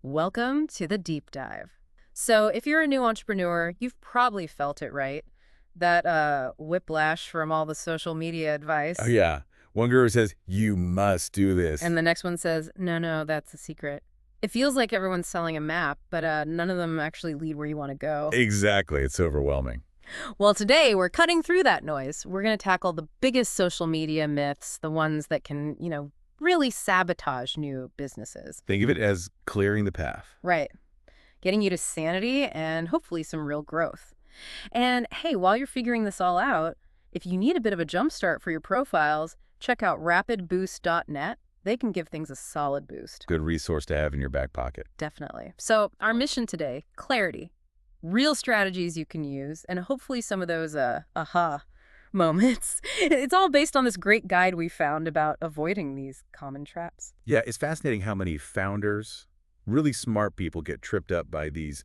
Welcome to the deep dive. So, if you're a new entrepreneur, you've probably felt it, right? That whiplash from all the social media Oh, advice. yeah. One guru says, you must do And this. the next one says, no, no, that's a secret. It feels like everyone's selling a map, but none of them actually lead where you want to go. Exactly. It's overwhelming. Well, today we're cutting through that noise. We're going to tackle the biggest social media myths, the ones that can, really sabotage new businesses. Think of it as clearing the path. Right. Getting you to sanity and hopefully some real growth. And hey, while you're figuring this all out, if you need a bit of a jumpstart for your profiles, check out rapidboost.net. They can give things a solid boost. Good resource to have in your back pocket. Definitely. So, our mission today, clarity. Real strategies you can use, and hopefully some of those aha moments. It's all based on this great guide we found about avoiding these common traps. Yeah, it's fascinating how many founders, really smart people get tripped up by these,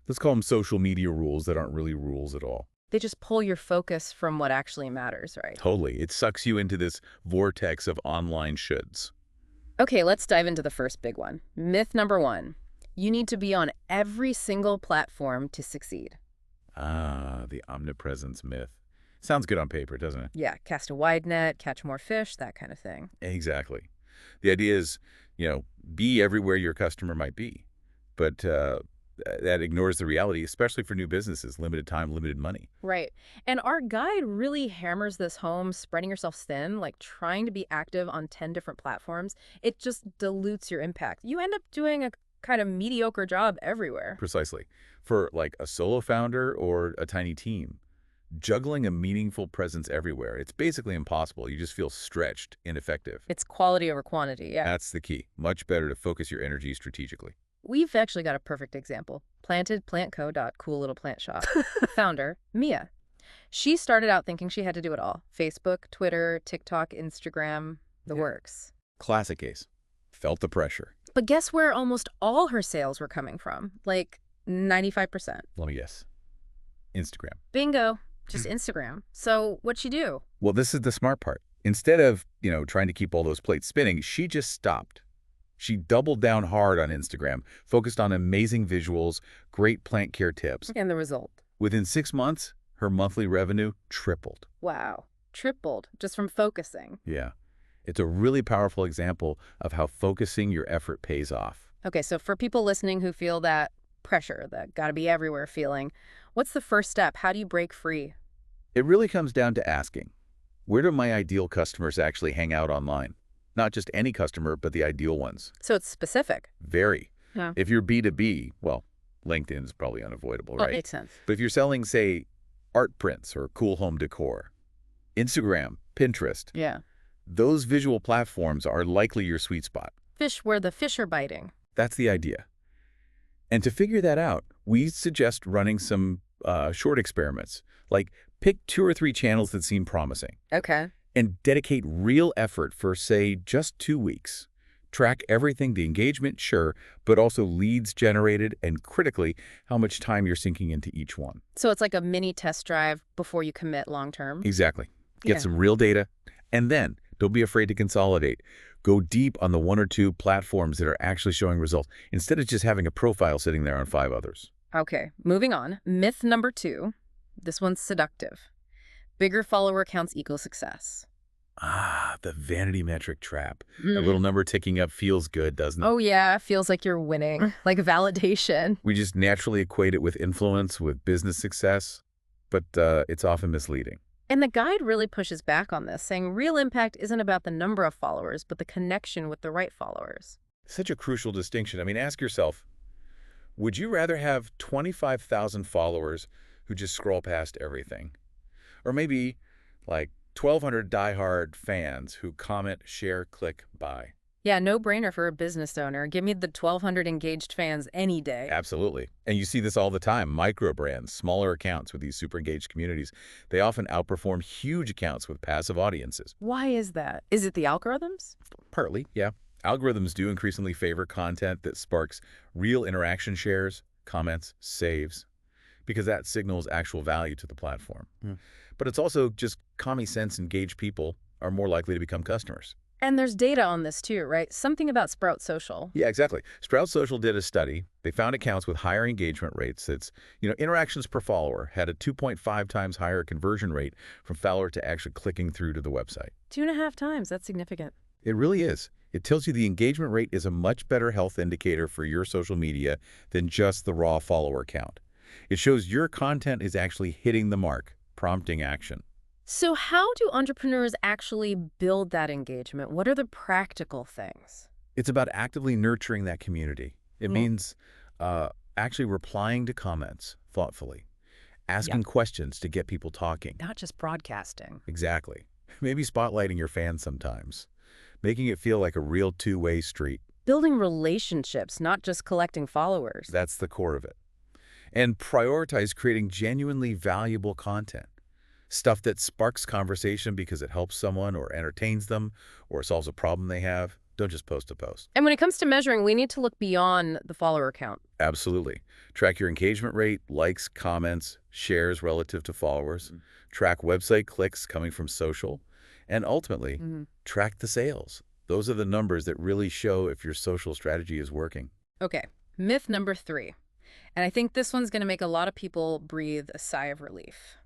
let's call them social media rules that aren't really rules at all. They just pull your focus from what actually matters, right? Totally. It sucks you into this vortex of online shoulds. Okay, let's dive into the first big one. Myth number one. You need to be on every single platform to succeed. Ah, the omnipresence myth. Sounds good on paper, doesn't it? Yeah, cast a wide net, catch more fish, that kind of thing. Exactly. The idea is, be everywhere your customer might be. But that ignores the reality, especially for new businesses, limited time, limited money. Right. And our guide really hammers this home, spreading yourself thin, like trying to be active on 10 different platforms. It just dilutes your impact. You end up doing a kind of mediocre job everywhere. Precisely. For like a solo founder or a tiny team, juggling a meaningful presence everywhere, it's basically impossible. You just feel stretched, ineffective. It's quality over quantity, yeah. That's the key. Much better to focus your energy strategically. We've actually got a perfect example. Cool Little Plant Shop. Founder, Mia. She started out thinking she had to do it all. Facebook, Twitter, TikTok, Instagram, the Yeah. works. Classic case. Felt the pressure. But guess where almost all her sales were coming from? Like 95%. Let me guess. Instagram. Bingo. Just Instagram. So what'd she do? Well, this is the smart part. Instead of, trying to keep all those plates spinning, she just stopped. She doubled down hard on Instagram, focused on amazing visuals, great plant care tips. And the result. Within 6 months, her monthly revenue tripled. Wow. Tripled just from focusing. Yeah. It's a really powerful example of how focusing your effort pays off. Okay, so for people listening who feel that pressure, that gotta be everywhere feeling, what's the first step? How do you break free? It really comes down to asking, where do my ideal customers actually hang out online? Not just any customer, but the ideal ones. So it's specific. Very. Yeah. If you're B2B, well, LinkedIn is probably unavoidable, Well, right? makes sense. But if you're selling, say, art prints or cool home decor, Instagram, Pinterest, Yeah. those visual platforms are likely your sweet spot. Fish where the fish are biting. That's the idea. And to figure that out, we suggest running some short experiments, like pick 2 or 3 channels that seem promising Okay. and dedicate real effort for, say, just 2 weeks. Track everything, the engagement, sure, but also leads generated and critically, how much time you're sinking into each one. So it's like a mini test drive before you commit long term. Exactly. Get Yeah. some real data, and then don't be afraid to consolidate. Go deep on the 1 or 2 platforms that are actually showing results, instead of just having a profile sitting there on 5 others. Okay, moving on. Myth number 2. This one's seductive. Bigger follower counts equal success. Ah, the vanity metric trap. A little number ticking up feels good, doesn't it? Oh yeah, feels like you're winning, like validation. We just naturally equate it with influence, with business success, but it's often misleading. And the guide really pushes back on this, saying real impact isn't about the number of followers, but the connection with the right followers. Such a crucial distinction. I mean, ask yourself, would you rather have 25,000 followers who just scroll past everything? Or maybe like 1,200 diehard fans who comment, share, click, buy? Yeah, no brainer for a business owner. Give me the 1,200 engaged fans any day. Absolutely. And you see this all the time. Micro brands, smaller accounts with these super engaged communities, they often outperform huge accounts with passive audiences. Why is that? Is it the algorithms? Partly, yeah. Algorithms do increasingly favor content that sparks real interaction shares, comments, saves, because that signals actual value to the platform. But it's also just common sense engaged people are more likely to become customers. And there's data on this too, right? Something about Sprout Social. Yeah, exactly. Sprout Social did a study. They found accounts with higher engagement rates. Interactions per follower had a 2.5 times higher conversion rate from follower to actually clicking through to the website. 2.5 times. That's significant. It really is. It tells you the engagement rate is a much better health indicator for your social media than just the raw follower count. It shows your content is actually hitting the mark, prompting action. So how do entrepreneurs actually build that engagement? What are the practical things? It's about actively nurturing that community. It means actually replying to comments thoughtfully, asking questions to get people talking. Not just broadcasting. Exactly. Maybe spotlighting your fans sometimes, making it feel like a real two-way street. Building relationships, not just collecting followers. That's the core of it. And prioritize creating genuinely valuable content. Stuff that sparks conversation because it helps someone or entertains them or solves a problem they have. Don't just post a post. And when it comes to measuring, we need to look beyond the follower count. Absolutely. Track your engagement rate, likes, comments, shares relative to followers. Track website clicks coming from social. And ultimately, track the sales. Those are the numbers that really show if your social strategy is working. Okay, myth number 3. And I think this one's going to make a lot of people breathe a sigh of relief.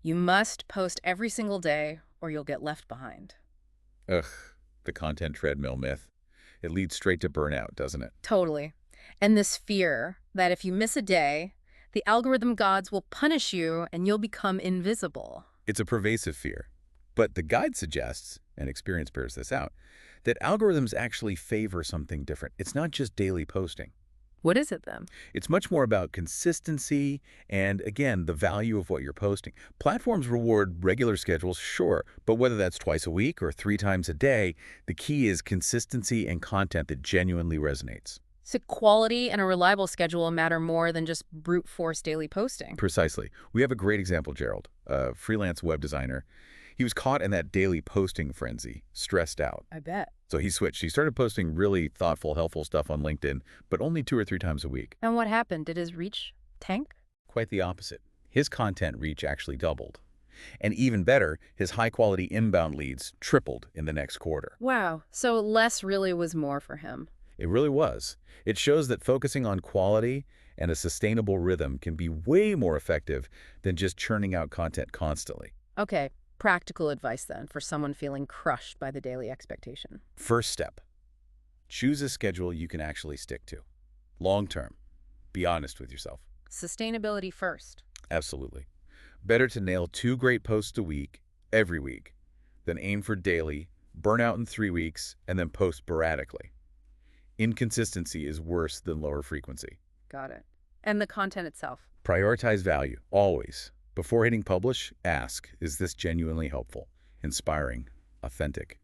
You must post every single day or you'll get left behind. Ugh, the content treadmill myth. It leads straight to burnout, doesn't it? Totally. And this fear that if you miss a day, the algorithm gods will punish you and you'll become invisible. It's a pervasive fear. But the guide suggests, and experience bears this out, that algorithms actually favor something different. It's not just daily posting. What is it then? It's much more about consistency and, again, the value of what you're posting. Platforms reward regular schedules, sure, but whether that's twice a week or 3 times a day, the key is consistency and content that genuinely resonates. So quality and a reliable schedule matter more than just brute force daily posting. Precisely. We have a great example, Gerald, a freelance web designer. He was caught in that daily posting frenzy, stressed out. I bet. So he switched. He started posting really thoughtful, helpful stuff on LinkedIn, but only 2 or 3 times a week. And what happened? Did his reach tank? Quite the opposite. His content reach actually doubled. And even better, his high-quality inbound leads tripled in the next quarter. Wow. So less really was more for him. It really was. It shows that focusing on quality and a sustainable rhythm can be way more effective than just churning out content constantly. Okay. Practical advice then for someone feeling crushed by the daily expectation. First step, choose a schedule you can actually stick to. Long term, be honest with yourself. Sustainability first. Absolutely. Better to nail 2 great posts a week, every week, than aim for daily, burn out in 3 weeks, and then post sporadically. Inconsistency is worse than lower frequency. Got it. And the content itself. Prioritize value, always. Before hitting publish, ask, is this genuinely helpful, inspiring, authentic?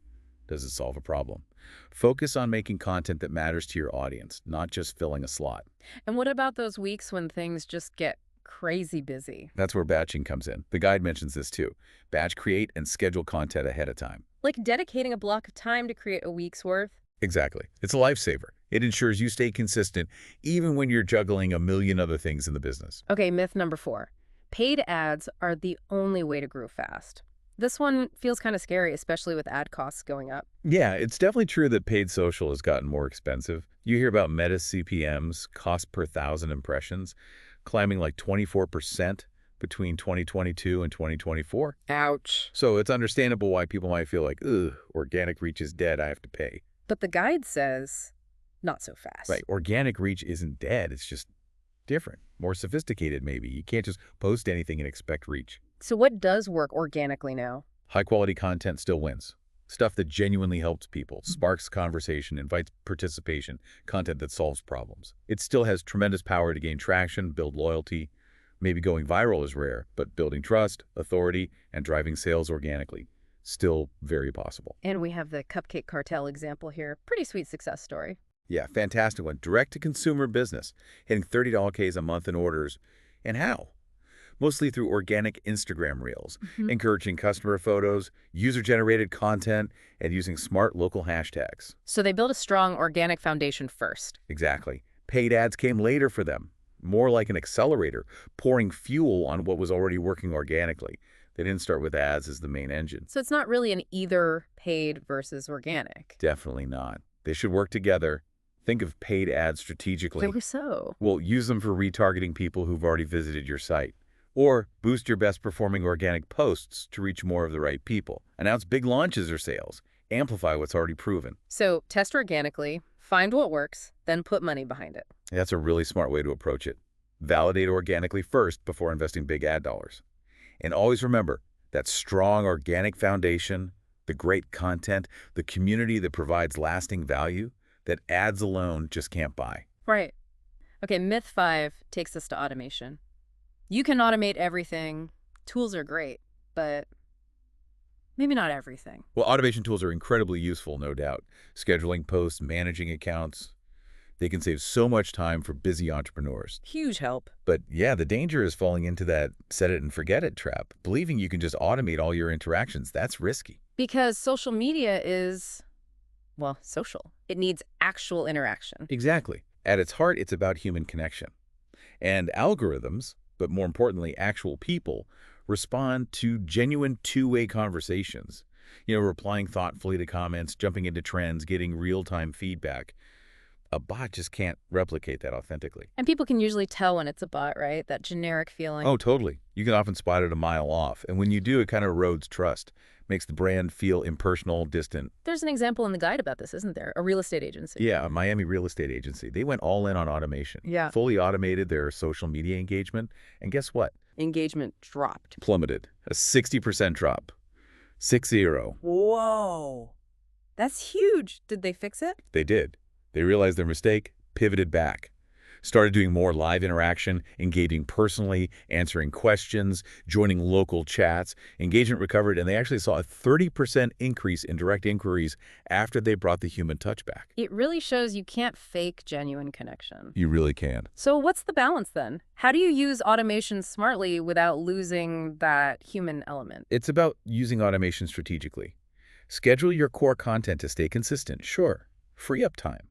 Does it solve a problem? Focus on making content that matters to your audience, not just filling a slot. And what about those weeks when things just get crazy busy? That's where batching comes in. The guide mentions this too. Batch, create, and schedule content ahead of time. Like dedicating a block of time to create a week's worth? Exactly. It's a lifesaver. It ensures you stay consistent even when you're juggling a million other things in the business. Okay, myth number 4. Paid ads are the only way to grow fast. This one feels kind of scary, especially with ad costs going up. Yeah, it's definitely true that paid social has gotten more expensive. You hear about Meta CPMs, cost per 1,000 impressions, climbing like 24% between 2022 and 2024. Ouch. So it's understandable why people might feel like, ugh, organic reach is dead, I have to pay. But the guide says, not so fast. Right, organic reach isn't dead, it's just different, more sophisticated maybe. You can't just post anything and expect reach. So what does work organically now? High-quality content still wins. Stuff that genuinely helps people, sparks conversation, invites participation, content that solves problems. It still has tremendous power to gain traction, build loyalty. Maybe going viral is rare, but building trust, authority, and driving sales organically, still very possible. And we have the Cupcake Cartel example here. Pretty sweet success story. Yeah, fantastic one. Direct-to-consumer business, hitting $30Ks a month in orders. And how? Mostly through organic Instagram reels, encouraging customer photos, user-generated content, and using smart local hashtags. So they built a strong organic foundation first. Exactly. Paid ads came later for them, more like an accelerator, pouring fuel on what was already working organically. They didn't start with ads as the main engine. So it's not really an either paid versus organic. Definitely not. They should work together. Think of paid ads strategically. Clearly so. Well, use them for retargeting people who've already visited your site. Or boost your best performing organic posts to reach more of the right people. Announce big launches or sales. Amplify what's already proven. So test organically, find what works, then put money behind it. That's a really smart way to approach it. Validate organically first before investing big ad dollars. And always remember that strong organic foundation, the great content, the community that provides lasting value, that ads alone just can't buy. Right. Okay, myth 5 takes us to automation. You can automate everything. Tools are great, but maybe not everything. Well, automation tools are incredibly useful, no doubt. Scheduling posts, managing accounts. They can save so much time for busy entrepreneurs. Huge help. But yeah, the danger is falling into that set it and forget it trap. Believing you can just automate all your interactions, that's risky. Because social media is, well, social. It needs actual interaction. Exactly. At its heart, it's about human connection. And algorithms, but more importantly, actual people, respond to genuine two-way conversations. Replying thoughtfully to comments, jumping into trends, getting real-time feedback. A bot just can't replicate that authentically. And people can usually tell when it's a bot, right? That generic feeling. Oh, totally. You can often spot it a mile off. And when you do, it kind of erodes trust, makes the brand feel impersonal, distant. There's an example in the guide about this, isn't there? A real estate agency. Yeah, a Miami real estate agency. They went all in on automation. Yeah. Fully automated their social media engagement. And guess what? Engagement dropped. Plummeted. A 60% drop. 60. Whoa. That's huge. Did they fix it? They did. They realized their mistake, pivoted back, started doing more live interaction, engaging personally, answering questions, joining local chats. Engagement recovered, and they actually saw a 30% increase in direct inquiries after they brought the human touch back. It really shows you can't fake genuine connection. You really can. So what's the balance then? How do you use automation smartly without losing that human element? It's about using automation strategically. Schedule your core content to stay consistent, sure. Free up time.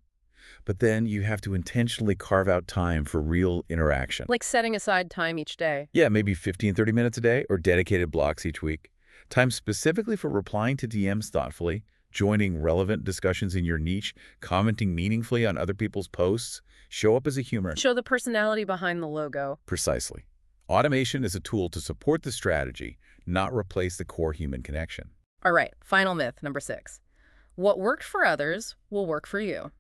But then you have to intentionally carve out time for real interaction. Like setting aside time each day. Yeah, maybe 15, 30 minutes a day or dedicated blocks each week. Time specifically for replying to DMs thoughtfully, joining relevant discussions in your niche, commenting meaningfully on other people's posts. Show up as a human. Show the personality behind the logo. Precisely. Automation is a tool to support the strategy, not replace the core human connection. All right, final myth, number 6. What worked for others will work for you.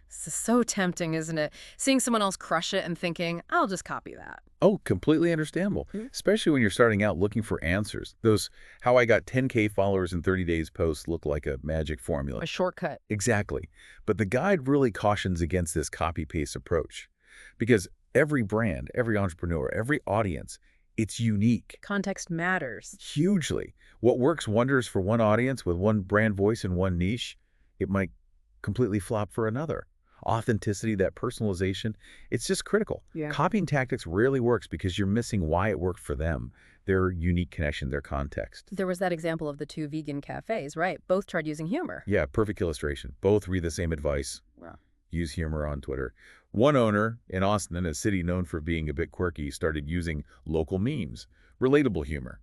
This is so tempting, isn't it? Seeing someone else crush it and thinking, I'll just copy that. Oh, completely understandable, especially when you're starting out looking for answers. Those how I got 10K followers in 30 days posts look like a magic formula. A shortcut. Exactly. But the guide really cautions against this copy-paste approach because every brand, every entrepreneur, every audience, it's unique. Context matters. Hugely. What works wonders for one audience with one brand voice and one niche, it might completely flop for another. Authenticity, that personalization, it's just critical. Yeah. Copying tactics rarely works because you're missing why it worked for them, their unique connection, their context. There was that example of the 2 vegan cafes, right? Both tried using humor. Yeah, perfect illustration. Both read the same advice. Wow. Use humor on Twitter. One owner in Austin, a city known for being a bit quirky, started using local memes, relatable humor.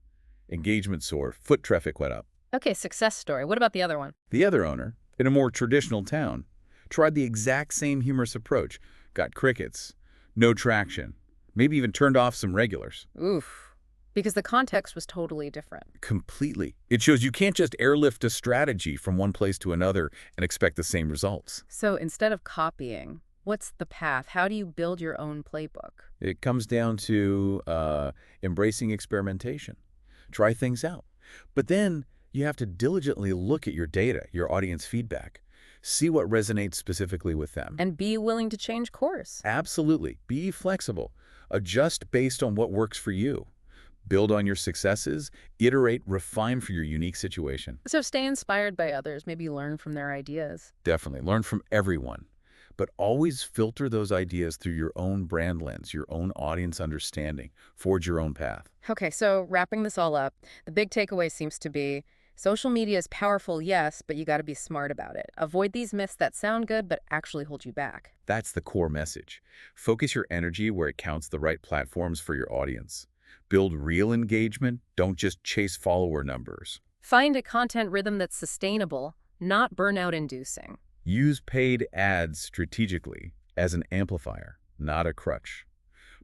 Engagement soared, foot traffic went up. Okay, success story. What about the other one? The other owner, in a more traditional town, tried the exact same humorous approach, got crickets, no traction, maybe even turned off some regulars. Oof. Because the context was totally different. Completely. It shows you can't just airlift a strategy from one place to another and expect the same results. So instead of copying, what's the path? How do you build your own playbook? It comes down to embracing experimentation. Try things out. But then you have to diligently look at your data, your audience feedback. See what resonates specifically with them. And be willing to change course. Absolutely. Be flexible. Adjust based on what works for you. Build on your successes, iterate, refine for your unique situation. So stay inspired by others, maybe learn from their ideas. Definitely. Learn from everyone. But always filter those ideas through your own brand lens, your own audience understanding. Forge your own path. Okay, so wrapping this all up, the big takeaway seems to be social media is powerful, yes, but you got to be smart about it. Avoid these myths that sound good but actually hold you back. That's the core message. Focus your energy where it counts, the right platforms for your audience. Build real engagement, don't just chase follower numbers. Find a content rhythm that's sustainable, not burnout-inducing. Use paid ads strategically as an amplifier, not a crutch.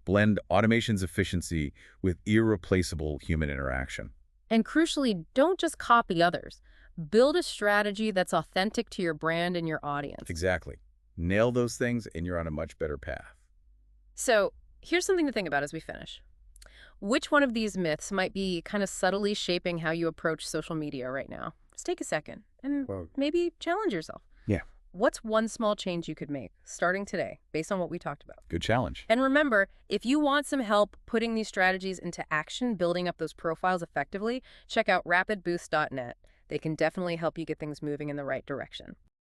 Blend automation's efficiency with irreplaceable human interaction. And crucially, don't just copy others. Build a strategy that's authentic to your brand and your audience. Exactly. Nail those things and you're on a much better path. So here's something to think about as we finish. Which one of these myths might be kind of subtly shaping how you approach social media right now? Just take a second and Well, maybe challenge yourself. yeah, What's one small change you could make starting today based on what we talked about? good challenge. And remember, if you want some help putting these strategies into action, building up those profiles effectively, check out rapidboost.net. They can definitely help you get things moving in the right direction.